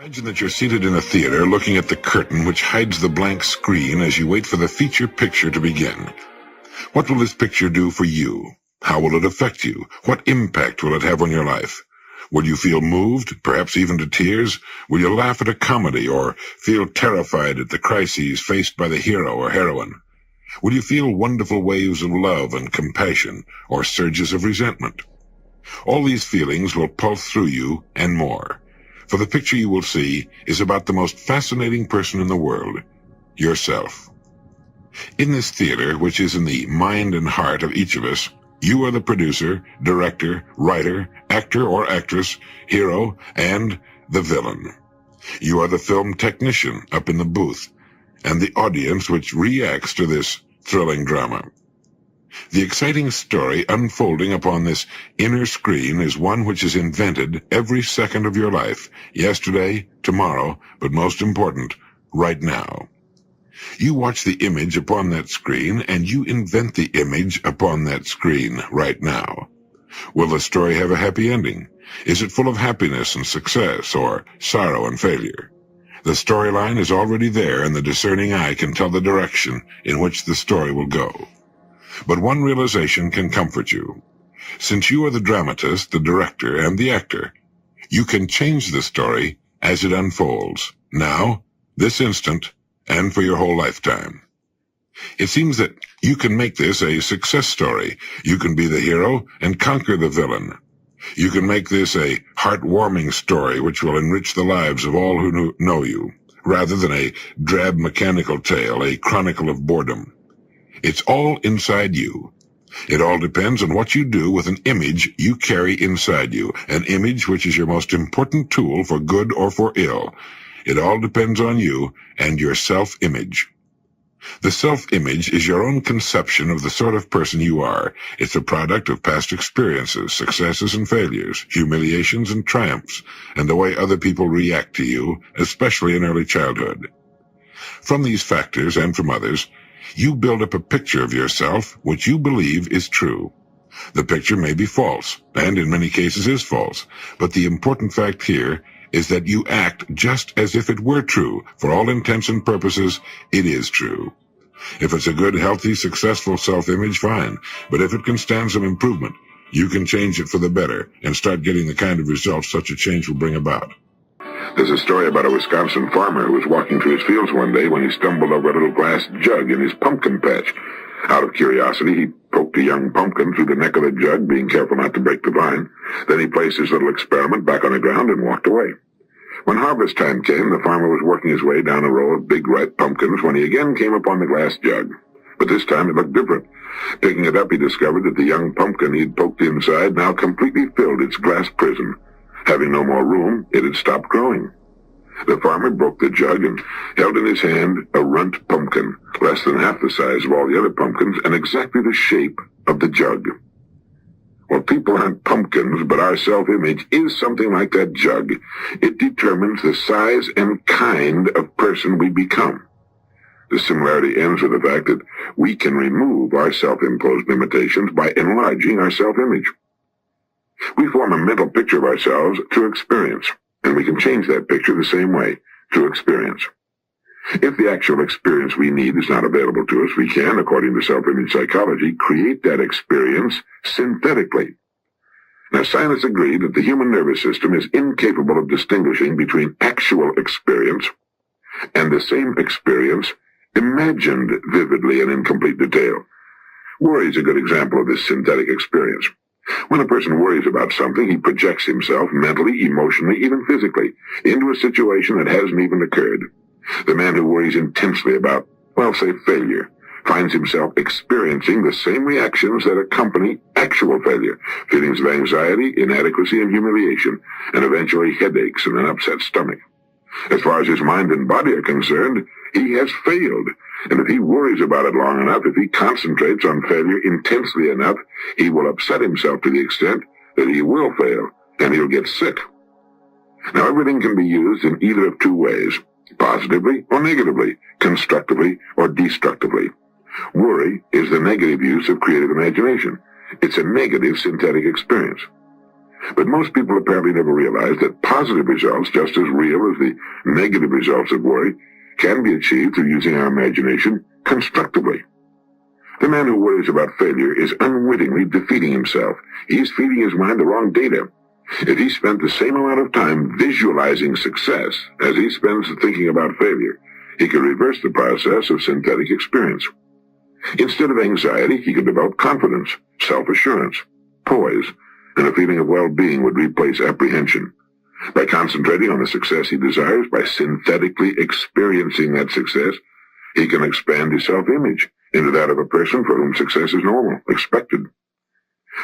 Imagine that you're seated in a theater looking at the curtain which hides the blank screen as you wait for the feature picture to begin. What will this picture do for you? How will it affect you? What impact will it have on your life? Will you feel moved, perhaps even to tears? Will you laugh at a comedy or feel terrified at the crises faced by the hero or heroine? Will you feel wonderful waves of love and compassion or surges of resentment? All these feelings will pulse through you and more. For the picture you will see is about the most fascinating person in the world, yourself. In this theater, which is in the mind and heart of each of us, you are the producer, director, writer, actor or actress, hero, and the villain. You are the film technician up in the booth, and the audience which reacts to this thrilling drama. The exciting story unfolding upon this inner screen is one which is invented every second of your life, yesterday, tomorrow, but most important, right now. You watch the image upon that screen, and you invent the image upon that screen right now. Will the story have a happy ending? Is it full of happiness and success, or sorrow and failure? The storyline is already there, and the discerning eye can tell the direction in which the story will go. But one realization can comfort you. Since you are the dramatist, the director, and the actor, you can change the story as it unfolds, now, this instant, and for your whole lifetime. It seems that you can make this a success story. You can be the hero and conquer the villain. You can make this a heartwarming story which will enrich the lives of all who know you, rather than a drab mechanical tale, a chronicle of boredom. It's all inside you. It all depends on what you do with an image you carry inside you, an image which is your most important tool for good or for ill. It all depends on you and your self-image. The self-image is your own conception of the sort of person you are. It's a product of past experiences, successes and failures, humiliations and triumphs, and the way other people react to you, especially in early childhood. From these factors and from others, you build up a picture of yourself which you believe is true. The picture may be false, and in many cases is false, but the important fact here is that you act just as if it were true. For all intents and purposes, it is true. If it's a good, healthy, successful self-image, fine, but if it can stand some improvement, you can change it for the better and start getting the kind of results such a change will bring about. There's a story about a Wisconsin farmer who was walking through his fields one day when he stumbled over a little glass jug in his pumpkin patch. Out of curiosity, he poked a young pumpkin through the neck of the jug, being careful not to break the vine. Then he placed his little experiment back on the ground and walked away. When harvest time came, the farmer was working his way down a row of big ripe pumpkins when he again came upon the glass jug. But this time it looked different. Picking it up, he discovered that the young pumpkin he'd poked inside now completely filled its glass prison. Having no more room, it had stopped growing. The farmer broke the jug and held in his hand a runt pumpkin, less than half the size of all the other pumpkins and exactly the shape of the jug. Well, people aren't pumpkins, but our self-image is something like that jug. It determines the size and kind of person we become. The similarity ends with the fact that we can remove our self-imposed limitations by enlarging our self-image. We form a mental picture of ourselves through experience, and we can change that picture the same way, through experience. If the actual experience we need is not available to us, we can, according to self-image psychology, create that experience synthetically. Now, scientists agree that the human nervous system is incapable of distinguishing between actual experience and the same experience imagined vividly and in complete detail. Worry is a good example of this synthetic experience. When a person worries about something, he projects himself mentally, emotionally, even physically, into a situation that hasn't even occurred. The man who worries intensely about, well, say, failure, finds himself experiencing the same reactions that accompany actual failure, feelings of anxiety, inadequacy, and humiliation, and eventually headaches and an upset stomach. As far as his mind and body are concerned, he has failed. And if he worries about it long enough, if he concentrates on failure intensely enough, he will upset himself to the extent that he will fail, and he'll get sick. Now, everything can be used in either of two ways, positively or negatively, constructively or destructively. Worry is the negative use of creative imagination. It's a negative synthetic experience. But most people apparently never realize that positive results, just as real as the negative results of worry, can be achieved through using our imagination constructively. The man who worries about failure is unwittingly defeating himself. He's feeding his mind the wrong data. If he spent the same amount of time visualizing success as he spends thinking about failure, he could reverse the process of synthetic experience. Instead of anxiety, he could develop confidence, self-assurance, poise, and a feeling of well-being would replace apprehension. By concentrating on the success he desires, by synthetically experiencing that success, he can expand his self-image into that of a person for whom success is normal, expected.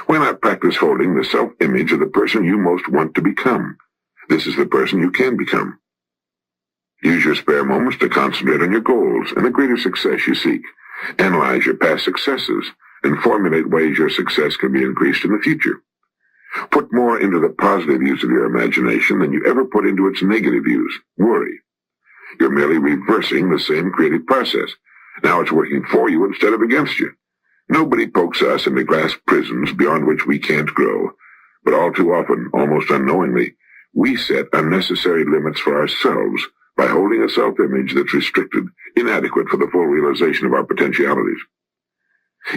Why not practice holding the self-image of the person you most want to become? This is the person you can become. Use your spare moments to concentrate on your goals and the greater success you seek. Analyze your past successes and formulate ways your success can be increased in the future. Put more into the positive use of your imagination than you ever put into its negative use, worry. You're merely reversing the same creative process. Now it's working for you instead of against you. Nobody pokes us into glass prisons beyond which we can't grow, but all too often, almost unknowingly, we set unnecessary limits for ourselves by holding a self-image that's restricted, inadequate for the full realization of our potentialities.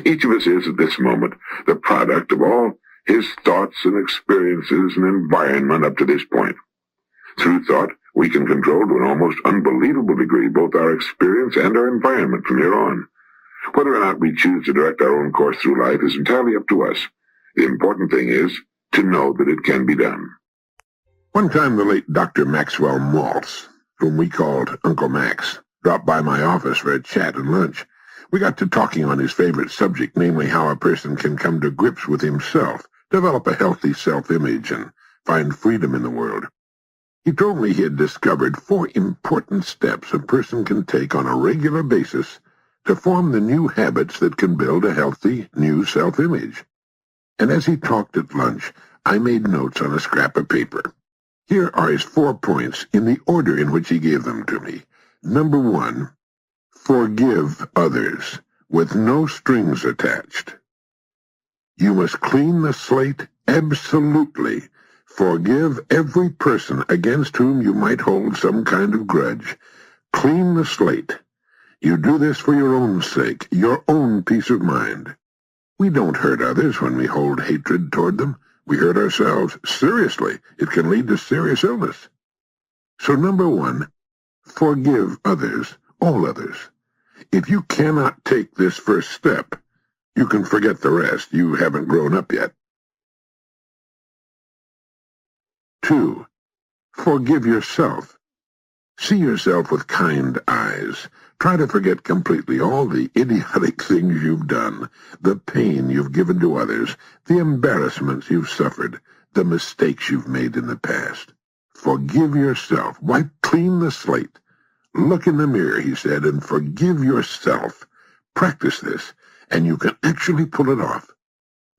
Each of us is, at this moment, the product of all his thoughts and experiences and environment up to this point. Through thought, we can control to an almost unbelievable degree both our experience and our environment from here on. Whether or not we choose to direct our own course through life is entirely up to us. The important thing is to know that it can be done. One time the late Dr. Maxwell Maltz, whom we called Uncle Max, dropped by my office for a chat and lunch. We got to talking on his favorite subject, namely how a person can come to grips with himself, develop a healthy self-image, and find freedom in the world. He told me he had discovered 4 important steps a person can take on a regular basis to form the new habits that can build a healthy, new self-image. And as he talked at lunch, I made notes on a scrap of paper. Here are his 4 points in the order in which he gave them to me. Number 1, forgive others with no strings attached. You must clean the slate absolutely. Forgive every person against whom you might hold some kind of grudge. Clean the slate. You do this for your own sake, your own peace of mind. We don't hurt others when we hold hatred toward them. We hurt ourselves. Seriously, it can lead to serious illness. So number 1, forgive others, all others. If you cannot take this first step, you can forget the rest. You haven't grown up yet. 2, forgive yourself. See yourself with kind eyes. Try to forget completely all the idiotic things you've done, the pain you've given to others, the embarrassments you've suffered, the mistakes you've made in the past. Forgive yourself. Wipe clean the slate. Look in the mirror, he said, and forgive yourself. Practice this, and you can actually pull it off.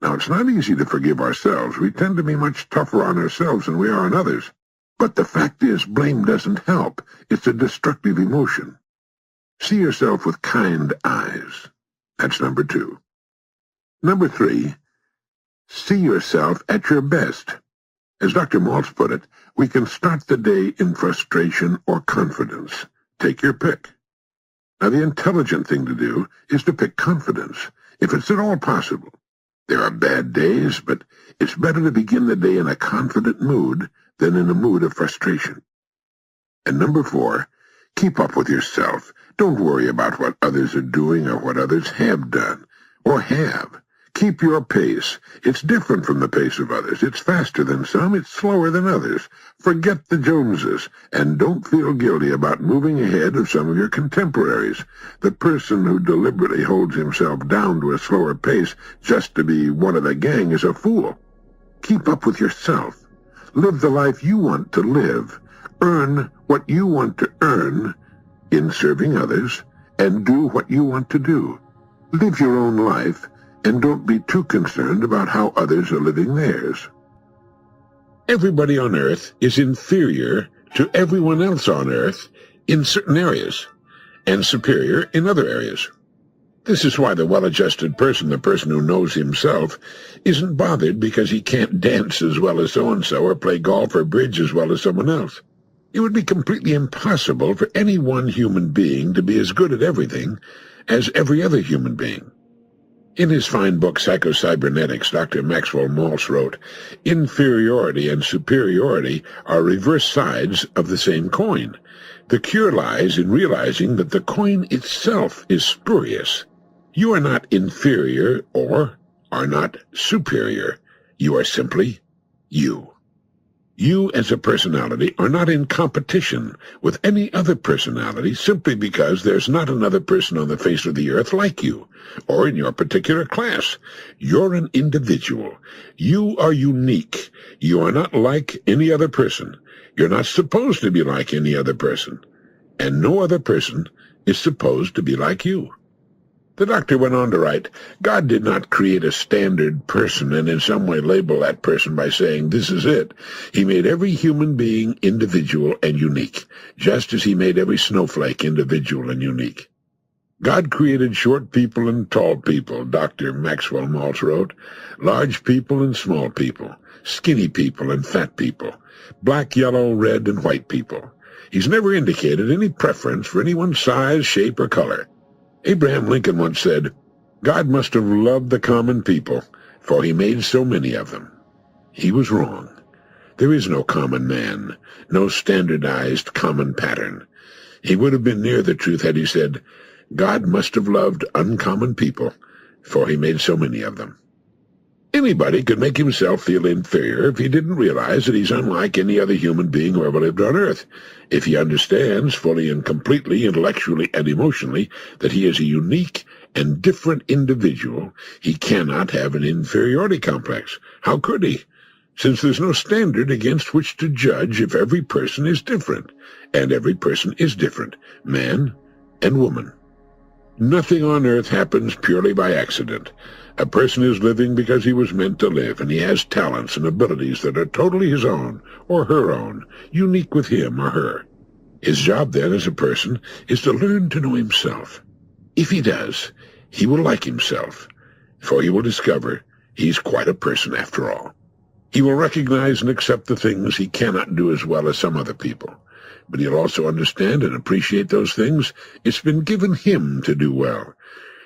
Now, it's not easy to forgive ourselves. We tend to be much tougher on ourselves than we are on others. But the fact is, blame doesn't help. It's a destructive emotion. See yourself with kind eyes. That's number 2. Number 3, see yourself at your best. As Dr. Maltz put it, we can start the day in frustration or confidence. Take your pick. Now, the intelligent thing to do is to pick confidence, if it's at all possible. There are bad days, but it's better to begin the day in a confident mood than in a mood of frustration. And number 4, keep up with yourself. Don't worry about what others are doing or what others have done or have. Keep your pace. It's different from the pace of others. It's faster than some. It's slower than others. Forget the Joneses, and don't feel guilty about moving ahead of some of your contemporaries. The person who deliberately holds himself down to a slower pace just to be one of the gang is a fool. Keep up with yourself. Live the life you want to live. Earn what you want to earn in serving others, and do what you want to do. Live your own life, and don't be too concerned about how others are living theirs. Everybody on Earth is inferior to everyone else on Earth in certain areas, and superior in other areas. This is why the well-adjusted person, the person who knows himself, isn't bothered because he can't dance as well as so-and-so or play golf or bridge as well as someone else. It would be completely impossible for any one human being to be as good at everything as every other human being. In his fine book, Psycho-Cybernetics, Dr. Maxwell Maltz wrote, "Inferiority and superiority are reverse sides of the same coin. The cure lies in realizing that the coin itself is spurious. You are not inferior or are not superior. You are simply you. You as a personality are not in competition with any other personality simply because there's not another person on the face of the earth like you, or in your particular class. You're an individual. You are unique. You are not like any other person. You're not supposed to be like any other person. And no other person is supposed to be like you." The doctor went on to write, "God did not create a standard person and in some way label that person by saying, 'This is it.' He made every human being individual and unique, just as he made every snowflake individual and unique. God created short people and tall people," Dr. Maxwell Maltz wrote, "large people and small people, skinny people and fat people, black, yellow, red, and white people. He's never indicated any preference for anyone's size, shape, or color. Abraham Lincoln once said, 'God must have loved the common people, for he made so many of them.' He was wrong. There is no common man, no standardized common pattern. He would have been near the truth had he said, 'God must have loved uncommon people, for he made so many of them.' Anybody could make himself feel inferior if he didn't realize that he's unlike any other human being who ever lived on Earth. If he understands fully and completely, intellectually and emotionally, that he is a unique and different individual, he cannot have an inferiority complex. How could he? Since there's no standard against which to judge if every person is different, and every person is different, man and woman. Nothing on Earth happens purely by accident. A person is living because he was meant to live, and he has talents and abilities that are totally his own, or her own, unique with him or her. His job then as a person is to learn to know himself. If he does, he will like himself, for he will discover he's quite a person after all. He will recognize and accept the things he cannot do as well as some other people, but he'll also understand and appreciate those things it's been given him to do well.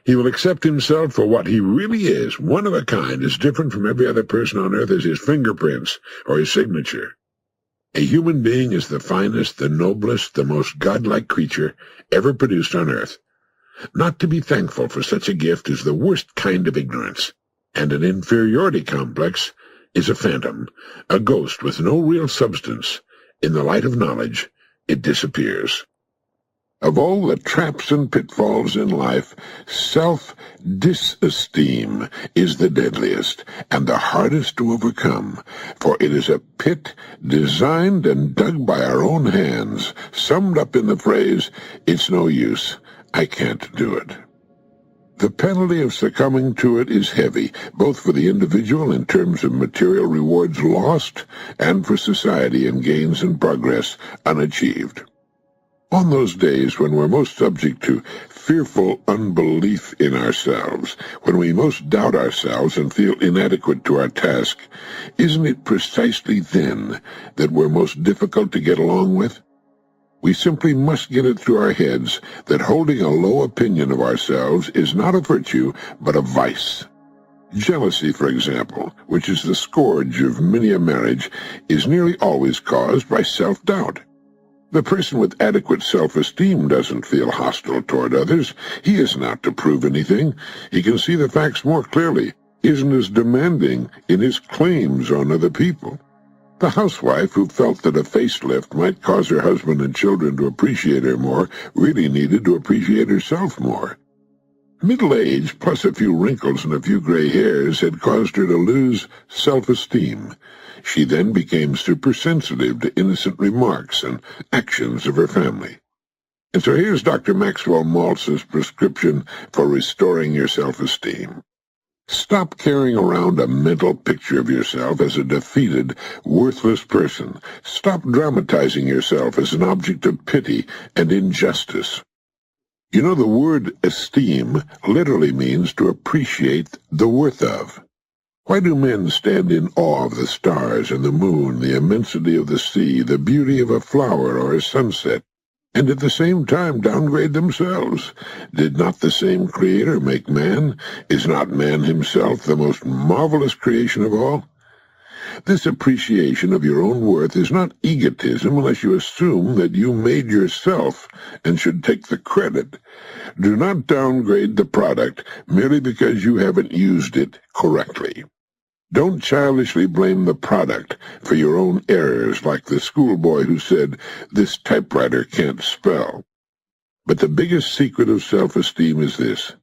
He will accept himself for what he really is, one of a kind, as different from every other person on Earth as his fingerprints or his signature. A human being is the finest, the noblest, the most godlike creature ever produced on Earth. Not to be thankful for such a gift is the worst kind of ignorance, and an inferiority complex is a phantom, a ghost with no real substance. In the light of knowledge, it disappears. Of all the traps and pitfalls in life, self-disesteem is the deadliest and the hardest to overcome, for it is a pit designed and dug by our own hands, summed up in the phrase, "It's no use, I can't do it." The penalty of succumbing to it is heavy, both for the individual in terms of material rewards lost, and for society in gains and progress unachieved. On those days when we're most subject to fearful unbelief in ourselves, when we most doubt ourselves and feel inadequate to our task, isn't it precisely then that we're most difficult to get along with? We simply must get it through our heads that holding a low opinion of ourselves is not a virtue, but a vice. Jealousy, for example, which is the scourge of many a marriage, is nearly always caused by self-doubt. The person with adequate self-esteem doesn't feel hostile toward others. He isn't out to prove anything. He can see the facts more clearly, isn't as demanding in his claims on other people. The housewife who felt that a facelift might cause her husband and children to appreciate her more really needed to appreciate herself more. Middle age, plus a few wrinkles and a few gray hairs, had caused her to lose self-esteem. She then became supersensitive to innocent remarks and actions of her family. And so here's Dr. Maxwell Maltz's prescription for restoring your self-esteem. Stop carrying around a mental picture of yourself as a defeated, worthless person. Stop dramatizing yourself as an object of pity and injustice. You know, the word esteem literally means to appreciate the worth of. Why do men stand in awe of the stars and the moon, the immensity of the sea, the beauty of a flower or a sunset, and at the same time downgrade themselves? Did not the same Creator make man? Is not man himself the most marvelous creation of all? This appreciation of your own worth is not egotism unless you assume that you made yourself and should take the credit. Do not downgrade the product merely because you haven't used it correctly. Don't childishly blame the product for your own errors like the schoolboy who said, "This typewriter can't spell." But the biggest secret of self-esteem is this.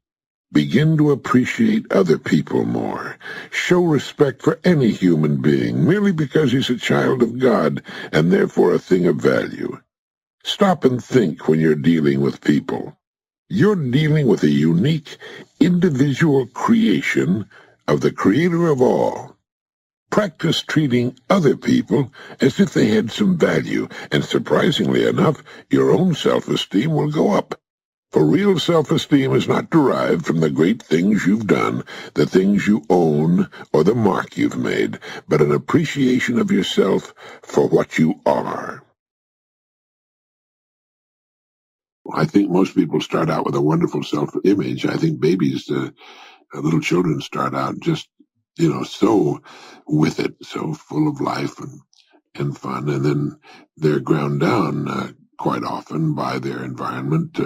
Begin to appreciate other people more. Show respect for any human being merely because he's a child of God and therefore a thing of value. Stop and think when you're dealing with people. You're dealing with a unique, individual creation of the Creator of all. Practice treating other people as if they had some value, and surprisingly enough, your own self-esteem will go up. For real self-esteem is not derived from the great things you've done, the things you own, or the mark you've made, but an appreciation of yourself for what you are. I think most people start out with a wonderful self-image. I think babies, little children start out just, so with it, so full of life and fun, and then they're ground down quite often by their environment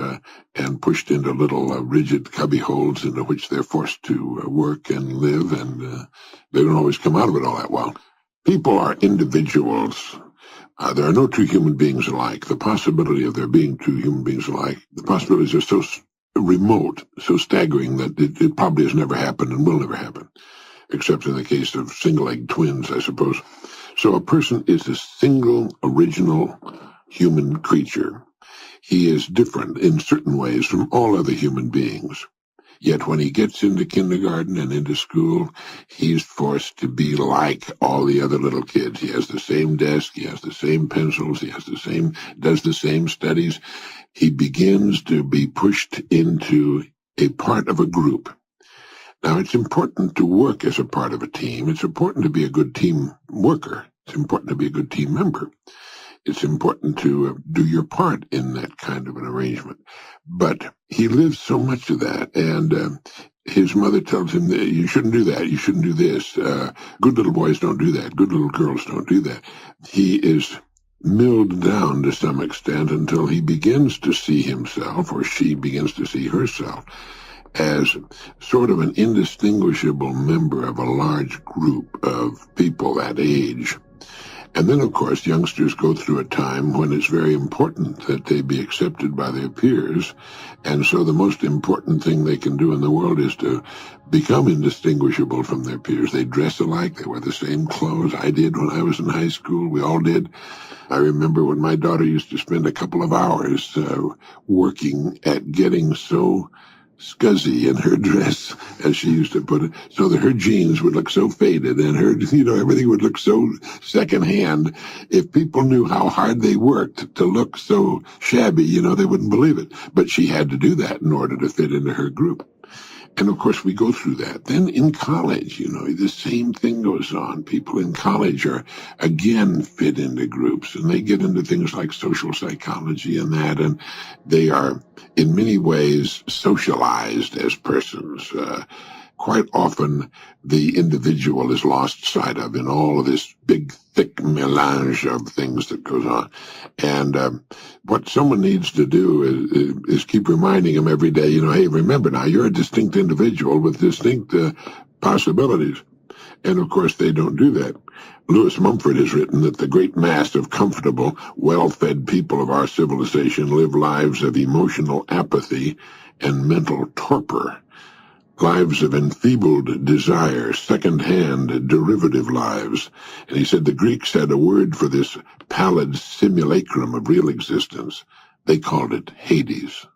and pushed into little rigid cubby holes into which they're forced to work and live, and they don't always come out of it all that well. People are individuals. There are no two human beings alike. The possibility of there being two human beings alike, the possibilities are so remote, so staggering that it probably has never happened and will never happen, except in the case of single-egg twins, I suppose. So a person is a single, original human creature. He is different in certain ways from all other human beings. Yet when he gets into kindergarten and into school, he's forced to be like all the other little kids. He has the same desk, he has the same pencils, does the same studies. He begins to be pushed into a part of a group. Now, it's important to work as a part of a team. It's important to be a good team worker. It's important to be a good team member. It's important to do your part in that kind of an arrangement. But he lives so much of that, and his mother tells him that you shouldn't do that, you shouldn't do this. Good little boys don't do that. Good little girls don't do that. He is milled down to some extent until he begins to see himself, or she begins to see herself, as sort of an indistinguishable member of a large group of people that age. And then, of course, youngsters go through a time when it's very important that they be accepted by their peers. And so the most important thing they can do in the world is to become indistinguishable from their peers. They dress alike. They wear the same clothes. I did when I was in high school. We all did. I remember when my daughter used to spend a couple of hours working at getting so scuzzy in her dress, as she used to put it, so that her jeans would look so faded and her, everything would look so secondhand. If people knew how hard they worked to look so shabby, they wouldn't believe it. But she had to do that in order to fit into her group. And of course, we go through that. Then in college, the same thing goes on. People in college are, again, fit into groups, and they get into things like social psychology and that, and they are, in many ways, socialized as persons. Quite often, the individual is lost sight of in all of this big, thick melange of things that goes on. And what someone needs to do is keep reminding them every day, hey, remember now, you're a distinct individual with distinct possibilities. And, of course, they don't do that. Lewis Mumford has written that the great mass of comfortable, well-fed people of our civilization live lives of emotional apathy and mental torpor. Lives of enfeebled desire, second-hand, derivative lives. And he said the Greeks had a word for this pallid simulacrum of real existence. They called it Hades.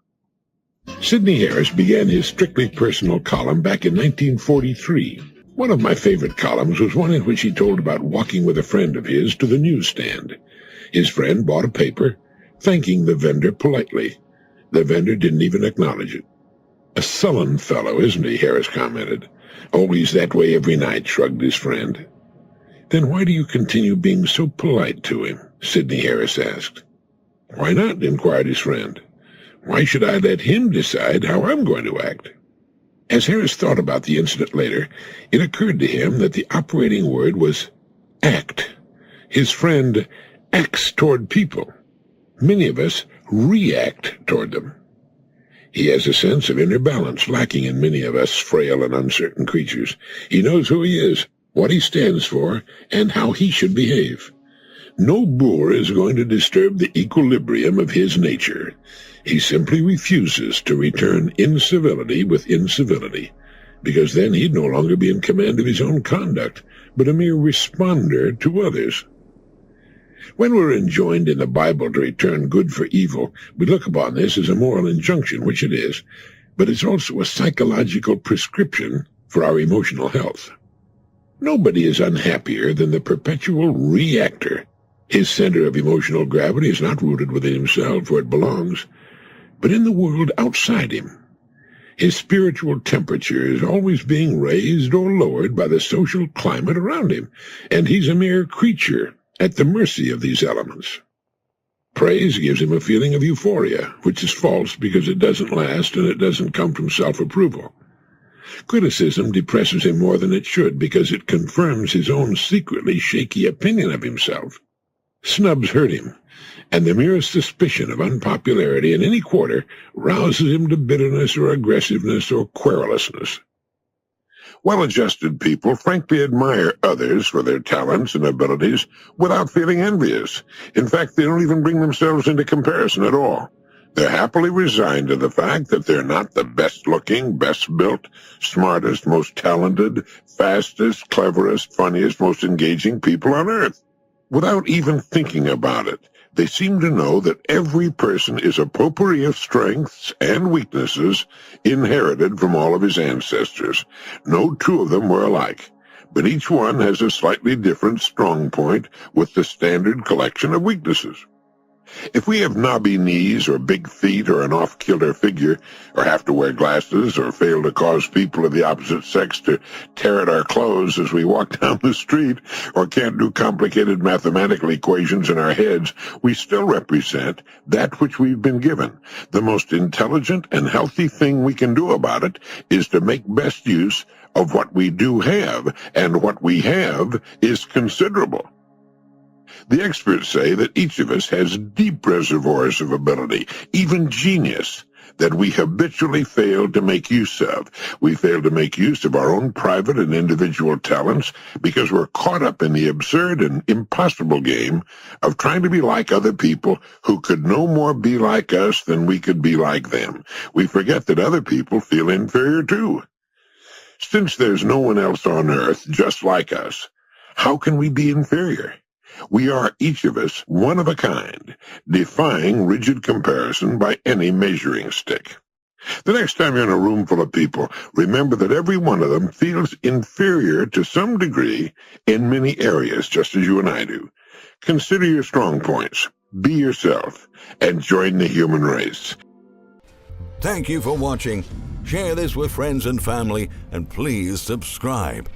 Sidney Harris began his strictly personal column back in 1943. One of my favorite columns was one in which he told about walking with a friend of his to the newsstand. His friend bought a paper, thanking the vendor politely. The vendor didn't even acknowledge it. "A sullen fellow, isn't he?" Harris commented. "Always that way every night," shrugged his friend. "Then why do you continue being so polite to him?" Sidney Harris asked. "Why not?" inquired his friend. "Why should I let him decide how I'm going to act?" As Harris thought about the incident later, it occurred to him that the operating word was act. His friend acts toward people. Many of us react toward them. He has a sense of inner balance lacking in many of us frail and uncertain creatures. He knows who he is, what he stands for, and how he should behave. No boor is going to disturb the equilibrium of his nature. He simply refuses to return incivility with incivility, because then he'd no longer be in command of his own conduct, but a mere responder to others. When we're enjoined in the Bible to return good for evil, we look upon this as a moral injunction, which it is, but it's also a psychological prescription for our emotional health. Nobody is unhappier than the perpetual reactor. His center of emotional gravity is not rooted within himself where it belongs, but in the world outside him. His spiritual temperature is always being raised or lowered by the social climate around him, and he's a mere creature at the mercy of these elements. Praise gives him a feeling of euphoria, which is false because it doesn't last and it doesn't come from self-approval. Criticism depresses him more than it should because it confirms his own secretly shaky opinion of himself. Snubs hurt him, and the merest suspicion of unpopularity in any quarter rouses him to bitterness or aggressiveness or querulousness. Well-adjusted people frankly admire others for their talents and abilities without feeling envious. In fact, they don't even bring themselves into comparison at all. They're happily resigned to the fact that they're not the best-looking, best-built, smartest, most talented, fastest, cleverest, funniest, most engaging people on earth. Without even thinking about it, they seem to know that every person is a potpourri of strengths and weaknesses inherited from all of his ancestors. No two of them were alike, but each one has a slightly different strong point with the standard collection of weaknesses. If we have knobby knees or big feet or an off-kilter figure, or have to wear glasses or fail to cause people of the opposite sex to tear at our clothes as we walk down the street, or can't do complicated mathematical equations in our heads, we still represent that which we've been given. The most intelligent and healthy thing we can do about it is to make best use of what we do have, and what we have is considerable. The experts say that each of us has deep reservoirs of ability, even genius, that we habitually fail to make use of. We fail to make use of our own private and individual talents because we're caught up in the absurd and impossible game of trying to be like other people who could no more be like us than we could be like them. We forget that other people feel inferior too. Since there's no one else on earth just like us, how can we be inferior? We are, each of us, one of a kind, defying rigid comparison by any measuring stick. The next time you're in a room full of people, remember that every one of them feels inferior to some degree in many areas, just as you and I do. Consider your strong points, be yourself, and join the human race. Thank you for watching. Share this with friends and family, and please subscribe.